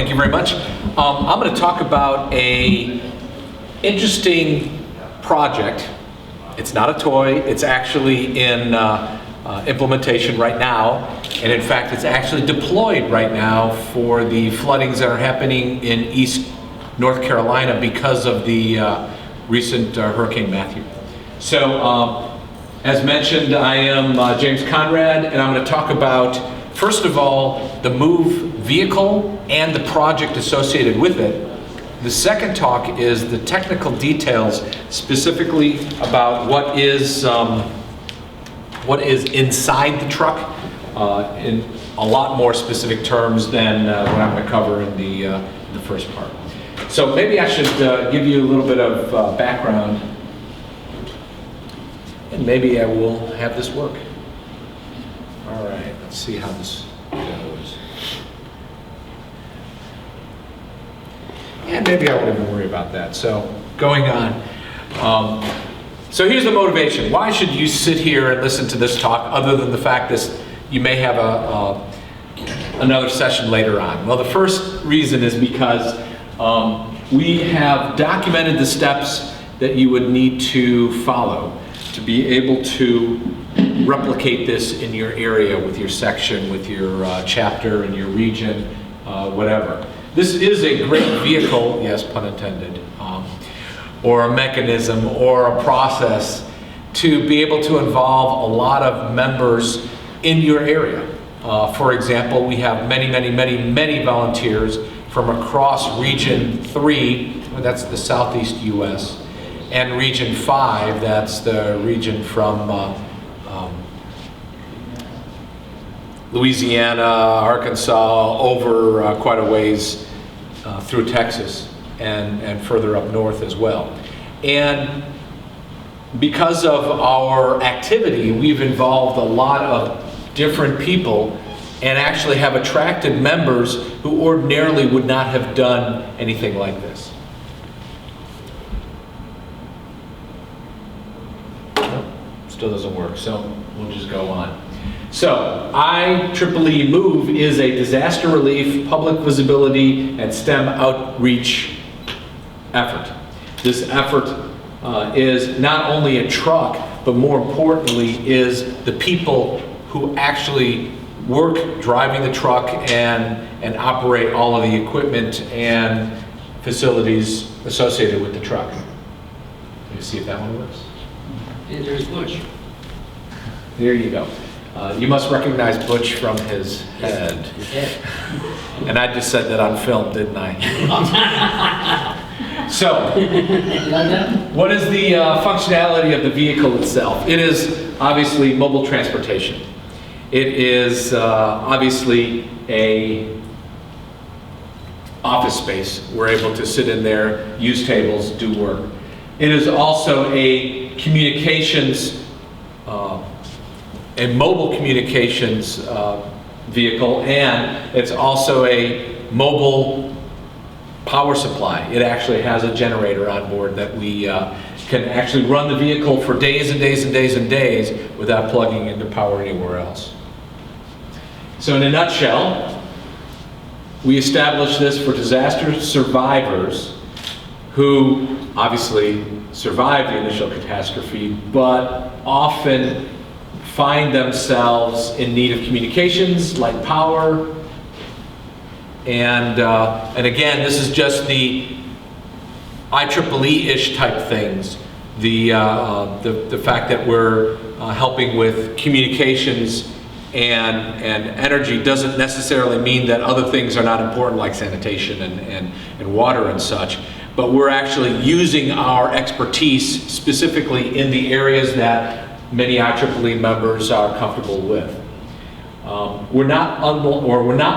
thank you very much. I'm going to talk about a interesting project. It's not a toy, it's actually in implementation right now, and in fact it's actually deployed right now for the floodings that are happening in East North Carolina because of the recent Hurricane Matthew. So as mentioned, I am James Conrad, and I'm going to talk about, first of all, the MOVE vehicle and the project associated with it. The second talk is the technical details, specifically about what is inside the truck, in a lot more specific terms than what I'm going to cover in the first part. So maybe I should give you a little bit of background, and maybe I will have this work. All right, let's see how this goes. And maybe I won't even worry about that. So going on. So here's the motivation. Why should you sit here and listen to this talk, other than the fact that you may have another session later on? Well, the first reason is because we have documented the steps that you would need to follow to be able to replicate this in your area, with your section, with your chapter and your region, whatever. This is a great vehicle, yes, pun intended, or a mechanism or a process to be able to involve a lot of members in your area. For example, we have many volunteers from across Region 3, that's the Southeast U.S., and Region 5, that's the region from Louisiana, Arkansas, over quite a ways through Texas and further up north as well. And because of our activity, we've involved a lot of different people and actually have attracted members who ordinarily would not have done anything like this. Still doesn't work, so we'll just go on. So, IEEE MOVE is a disaster relief, public visibility, and STEM outreach effort. This effort is not only a truck, but more importantly is the people who actually work driving the truck and operate all of the equipment and facilities associated with the truck. Let me see if that one works. And there's Butch. There you go. You must recognize Butch from his head. And I just said that on film, didn't I? So, what is the functionality of the vehicle itself? It is obviously mobile transportation. It is obviously a office space. We're able to sit in there, use tables, do work. It is also a communications, a mobile communications vehicle, and it's also a mobile power supply. It actually has a generator on board that we can actually run the vehicle for days and days and days and days without plugging into power anywhere else. So in a nutshell, we established this for disaster survivors who obviously survive the initial catastrophe, but often find themselves in need of communications like power. And again, this is just the IEEE-ish type things. The fact that we're helping with communications and energy doesn't necessarily mean that other things are not important, like sanitation and water and such. But we're actually using our expertise specifically in the areas that many IEEE members are comfortable with. We're not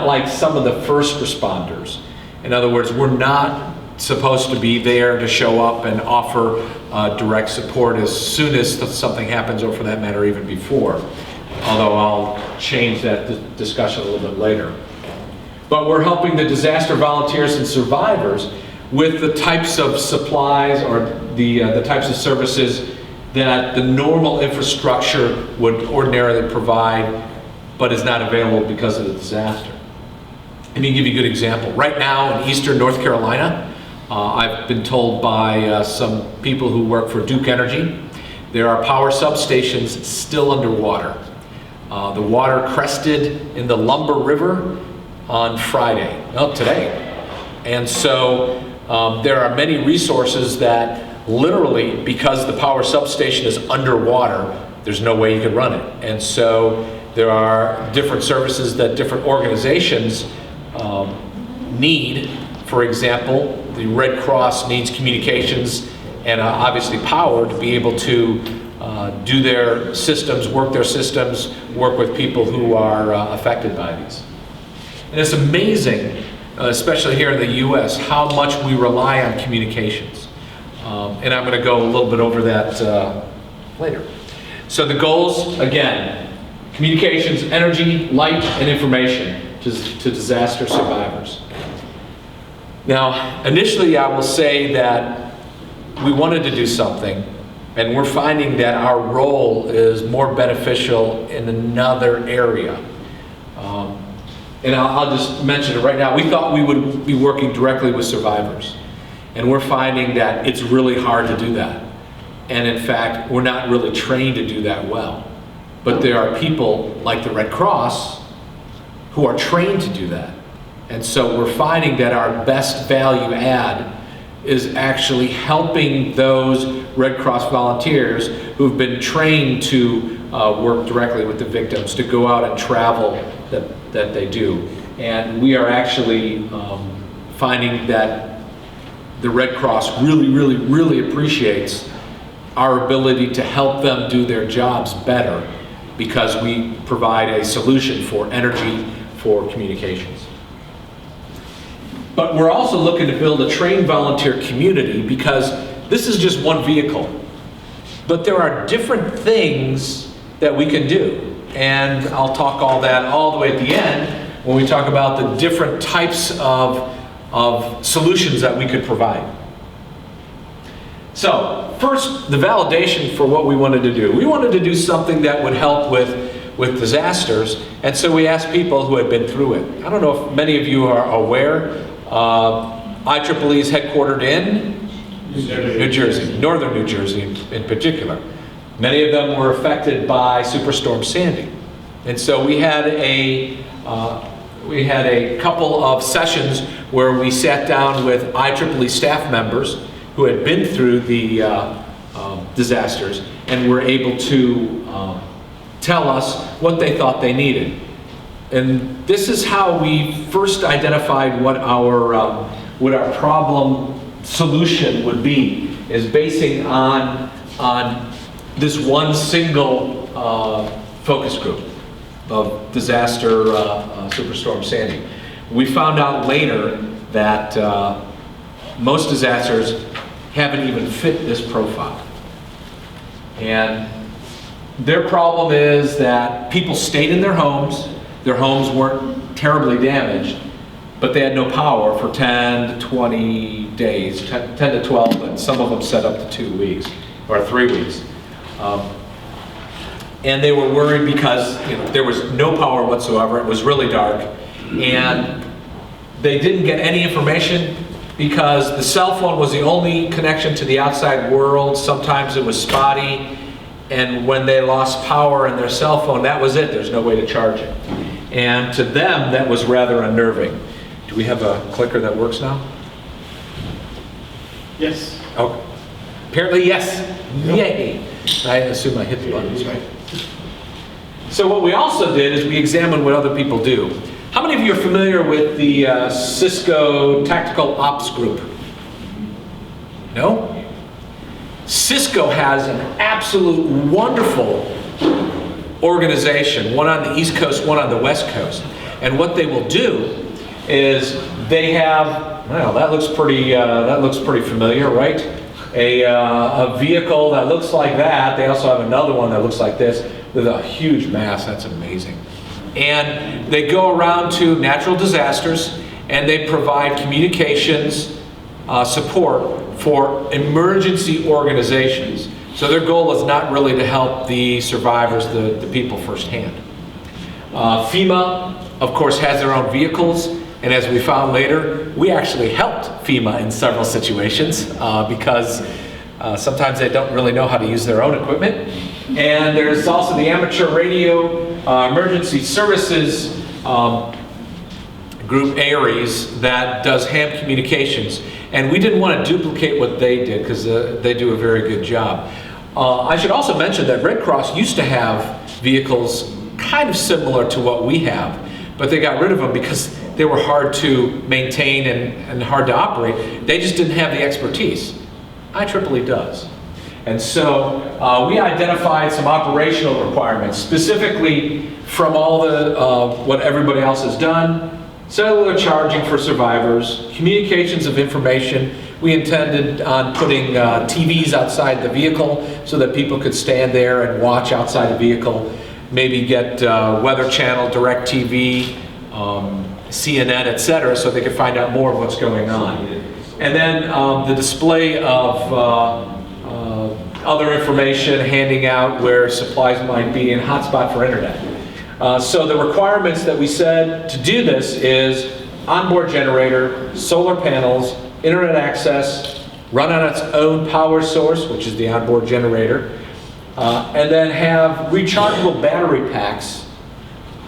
like some of the first responders. In other words, we're not supposed to be there to show up and offer direct support as soon as something happens, or for that matter, even before. Although I'll change that discussion a little bit later. But we're helping the disaster volunteers and survivors with the types of supplies or the types of services that the normal infrastructure would ordinarily provide, but is not available because of the disaster. Let me give you a good example. Right now in eastern North Carolina, I've been told by some people who work for Duke Energy, there are power substations still underwater. The water crested in the Lumber River on Friday, well, today. And so there are many resources that literally, because the power substation is underwater, there's no way you can run it. And so there are different services that different organizations need. For example, the Red Cross needs communications and obviously power to be able to do their systems, work with people who are affected by these. And it's amazing, especially here in the US, how much we rely on communications. And I'm going to go a little bit over that later. So the goals, again, communications, energy, light, and information to disaster survivors. Now, initially I will say that we wanted to do something, and we're finding that our role is more beneficial in another area. And I'll just mention it right now. We thought we would be working directly with survivors, and we're finding that it's really hard to do that. And in fact, we're not really trained to do that well. But there are people like the Red Cross who are trained to do that. And so we're finding that our best value add is actually helping those Red Cross volunteers who've been trained to work directly with the victims, to go out and travel that they do. And we are actually finding that the Red Cross really appreciates our ability to help them do their jobs better, because we provide a solution for energy, for communications. But we're also looking to build a trained volunteer community, because this is just one vehicle. But there are different things that we can do. And I'll talk all that all the way at the end when we talk about the different types of solutions that we could provide. So first, the validation for what we wanted to do. We wanted to do something that would help with disasters, and so we asked people who had been through it. I don't know if many of you are aware, IEEE is headquartered in New Jersey, northern New Jersey in particular. Many of them were affected by Superstorm Sandy. And so we had a couple of sessions where we sat down with IEEE staff members who had been through the disasters and were able to tell us what they thought they needed. And this is how we first identified what our problem solution would be, is basing on this one single focus group of disaster Superstorm Sandy. We found out later that most disasters haven't even fit this profile. And their problem is that people stayed in their homes weren't terribly damaged, but they had no power for 10 to 20 days, 10 to 12, but some of them set up to 2 weeks or 3 weeks. And they were worried because there was no power whatsoever. It was really dark, and they didn't get any information because the cell phone was the only connection to the outside world. Sometimes it was spotty, and when they lost power in their cell phone, that was it. There's no way to charge it. And to them, that was rather unnerving. Do we have a clicker that works now? Yes. Oh, apparently yes. Yay. I assume I hit the buttons, right? So what we also did is we examined what other people do. How many of you are familiar with the Cisco Tactical Ops Group? No? Cisco has an absolute wonderful organization, one on the East Coast, one on the West Coast. And what they will do is they have, well, that looks pretty familiar, right? A vehicle that looks like that. They also have another one that looks like this with a huge mass. That's amazing. And they go around to natural disasters and they provide communications support for emergency organizations. So their goal is not really to help the survivors, the people firsthand. FEMA, of course, has their own vehicles. And as we found later, we actually helped FEMA in several situations because sometimes they don't really know how to use their own equipment. And there's also the Amateur Radio Emergency Services group, ARES, that does ham communications. And we didn't want to duplicate what they did because they do a very good job. I should also mention that Red Cross used to have vehicles kind of similar to what we have, but they got rid of them because they were hard to maintain and hard to operate. They just didn't have the expertise. IEEE does. And so we identified some operational requirements, specifically from all the what everybody else has done. Cellular charging for survivors, communications of information. We intended on putting TVs outside the vehicle so that people could stand there and watch outside the vehicle, maybe get Weather Channel, Direct TV, CNN, etc., so they could find out more of what's going on. And then the display of other information, handing out where supplies might be, and hotspot for internet. So the requirements that we said to do this is onboard generator, solar panels, internet access, run on its own power source, which is the onboard generator, and then have rechargeable battery packs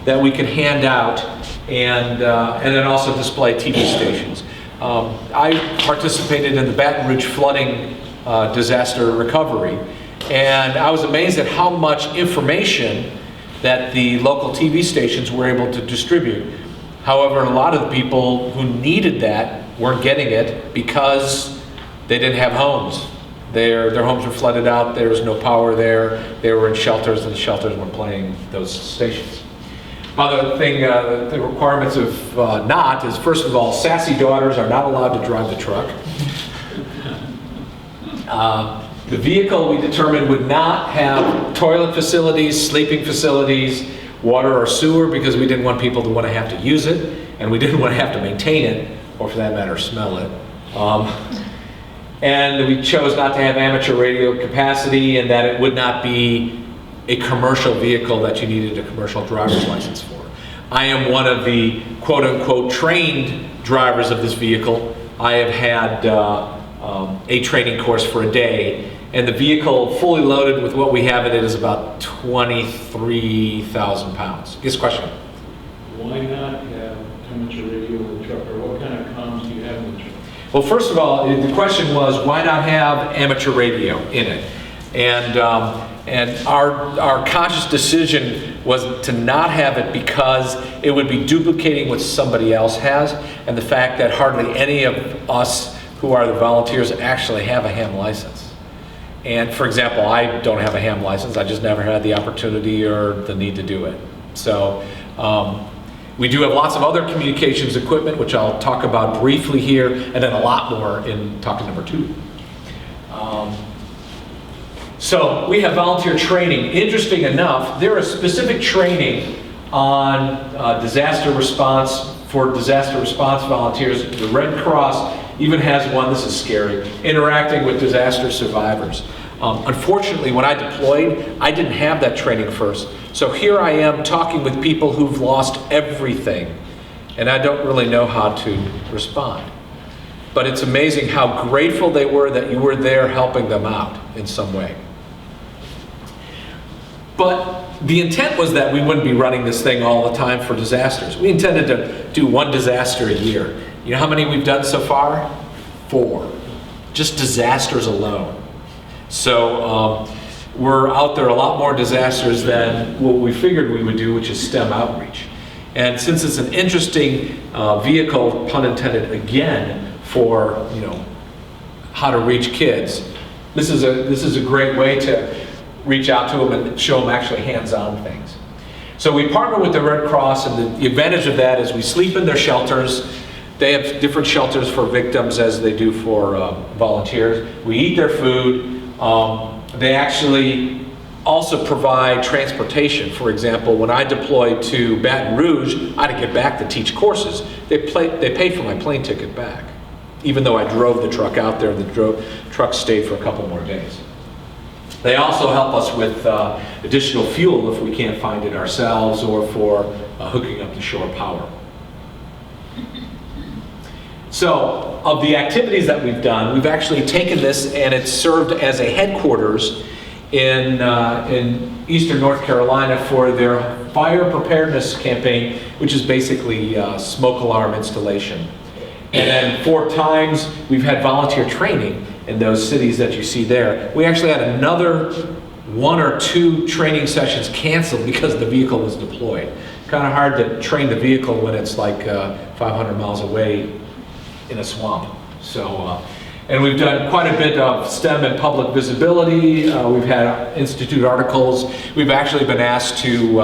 that we can hand out, and then also display TV stations. I participated in the Baton Rouge flooding disaster recovery, and I was amazed at how much information that the local TV stations were able to distribute. However, a lot of the people who needed that weren't getting it because they didn't have homes. Their homes were flooded out, there was no power there, they were in shelters, and the shelters weren't playing those stations. Other thing, the requirements of not is, first of all, sassy daughters are not allowed to drive the truck. The vehicle, we determined, would not have toilet facilities, sleeping facilities, water or sewer, because we didn't want people to want to have to use it, and we didn't want to have to maintain it, or for that matter, smell it. And we chose not to have amateur radio capacity, and that it would not be a commercial vehicle that you needed a commercial driver's license for. I am one of the quote-unquote trained drivers of this vehicle. I have had a training course for a day, and the vehicle fully loaded with what we have in it is about 23,000 pounds. Yes, question? Why not have amateur radio in the truck, or what kind of comms do you have in the truck? Well, first of all, the question was, why not have amateur radio in it? And our conscious decision was to not have it because it would be duplicating what somebody else has, and the fact that hardly any of us who are the volunteers actually have a ham license. And for example, I don't have a ham license. I just never had the opportunity or the need to do it. So we do have lots of other communications equipment, which I'll talk about briefly here, and then a lot more in talk number 2. So we have volunteer training. Interesting enough, there is specific training on disaster response for disaster response volunteers. The Red Cross even has one, this is scary, interacting with disaster survivors. Unfortunately, when I deployed, I didn't have that training first. So here I am talking with people who've lost everything, and I don't really know how to respond. But it's amazing how grateful they were that you were there helping them out in some way. But the intent was that we wouldn't be running this thing all the time for disasters. We intended to do 1 disaster a year. You know how many we've done so far? 4. Just disasters alone. So we're out there a lot more disasters than what we figured we would do, which is STEM outreach. And since it's an interesting vehicle, pun intended again, for how to reach kids, this is a great way to reach out to them and show them actually hands-on things. So we partner with the Red Cross, and the advantage of that is we sleep in their shelters. They have different shelters for victims as they do for volunteers. We eat their food. They actually also provide transportation. For example, when I deployed to Baton Rouge, I had to get back to teach courses. They paid for my plane ticket back, even though I drove the truck out there, and the truck stayed for a couple more days. They also help us with additional fuel if we can't find it ourselves, or for hooking up to shore power. So, of the activities that we've done, we've actually taken this and it's served as a headquarters in Eastern North Carolina for their fire preparedness campaign, which is basically smoke alarm installation. And then 4 times we've had volunteer training in those cities that you see there. We actually had another 1 or 2 training sessions canceled because the vehicle was deployed. Kind of hard to train the vehicle when it's like 500 miles away in a swamp. So, and we've done quite a bit of STEM and public visibility. We've had institute articles. We've actually been asked to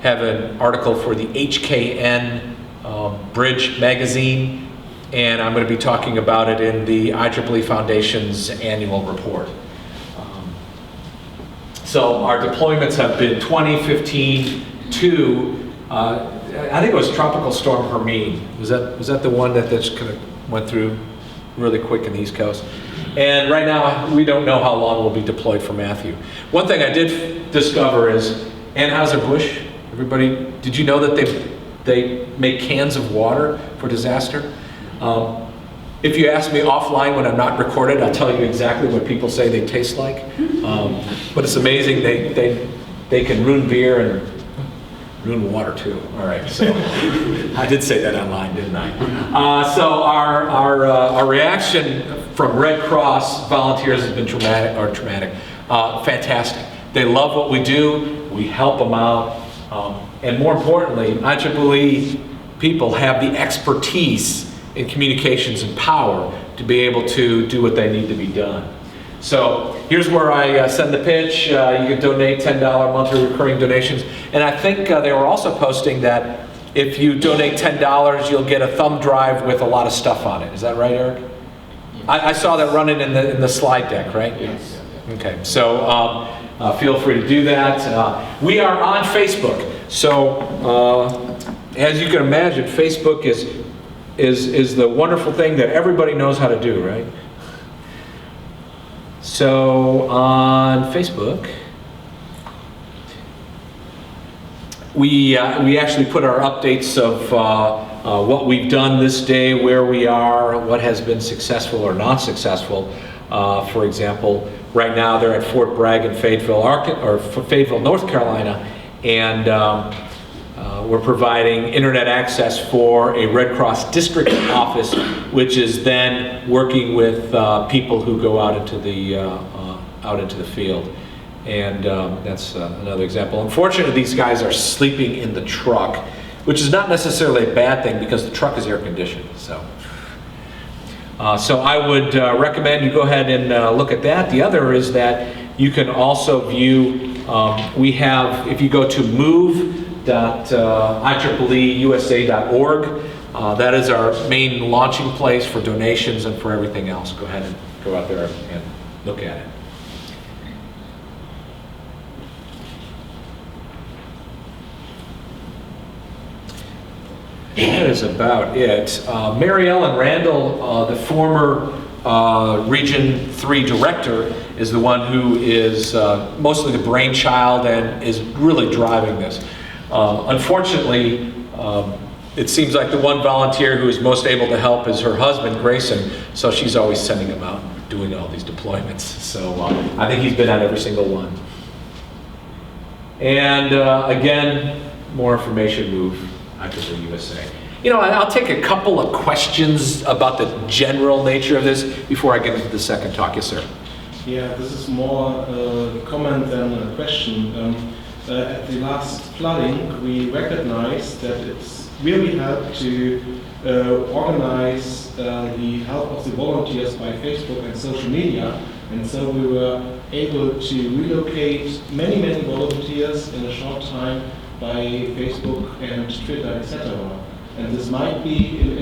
have an article for the HKN Bridge magazine, and I'm going to be talking about it in the IEEE Foundation's annual report. So our deployments have been 2015 to, I think it was Tropical Storm Hermine. Was that the one that just kind of went through really quick in the East Coast? And right now, we don't know how long we'll be deployed for Matthew. One thing I did discover is Anheuser-Busch. Everybody, did you know that they make cans of water for disaster? If you ask me offline when I'm not recorded, I'll tell you exactly what people say they taste like. But it's amazing, they can ruin beer and ruin water too. All right, so I did say that online, didn't I? So our reaction from Red Cross volunteers has been fantastic. They love what we do, we help them out, and more importantly, IEEE people have the expertise in communications and power to be able to do what they need to be done. So here's where I send the pitch. You can donate $10 monthly recurring donations. And I think they were also posting that if you donate $10, you'll get a thumb drive with a lot of stuff on it. Is that right, Eric? I saw that running in the slide deck, right? Yes. Okay, so feel free to do that. We are on Facebook. So as you can imagine, Facebook is the wonderful thing that everybody knows how to do, right? So on Facebook, we actually put our updates of what we've done this day, where we are, what has been successful or not successful. For example, right now they're at Fort Bragg in Fayetteville, North Carolina, and we're providing internet access for a Red Cross district office, which is then working with people who go out into the field. And that's another example. Unfortunately, these guys are sleeping in the truck, which is not necessarily a bad thing because the truck is air conditioned. So I would recommend you go ahead and look at that. The other is that you can also view, we have, if you go to move.IEEEUSA.org, that is our main launching place for donations and for everything else. Go ahead and go out there and look at it. That is about it. Mary Ellen Randall, the former Region 3 director, is the one who is mostly the brainchild and is really driving this. Unfortunately, it seems like the one volunteer who is most able to help is her husband, Grayson, so she's always sending him out and doing all these deployments. So I think he's been at every single one. And again, more information, move IEEE USA. You know, I'll take a couple of questions about the general nature of this before I get into the second talk. Yes, sir. Yeah, this is more a comment than a question. At the last flooding, we recognized that it's really helped to organize the help of the volunteers by Facebook and social media, and so we were able to relocate many, many volunteers in a short time by Facebook and Twitter, etc. And this might be in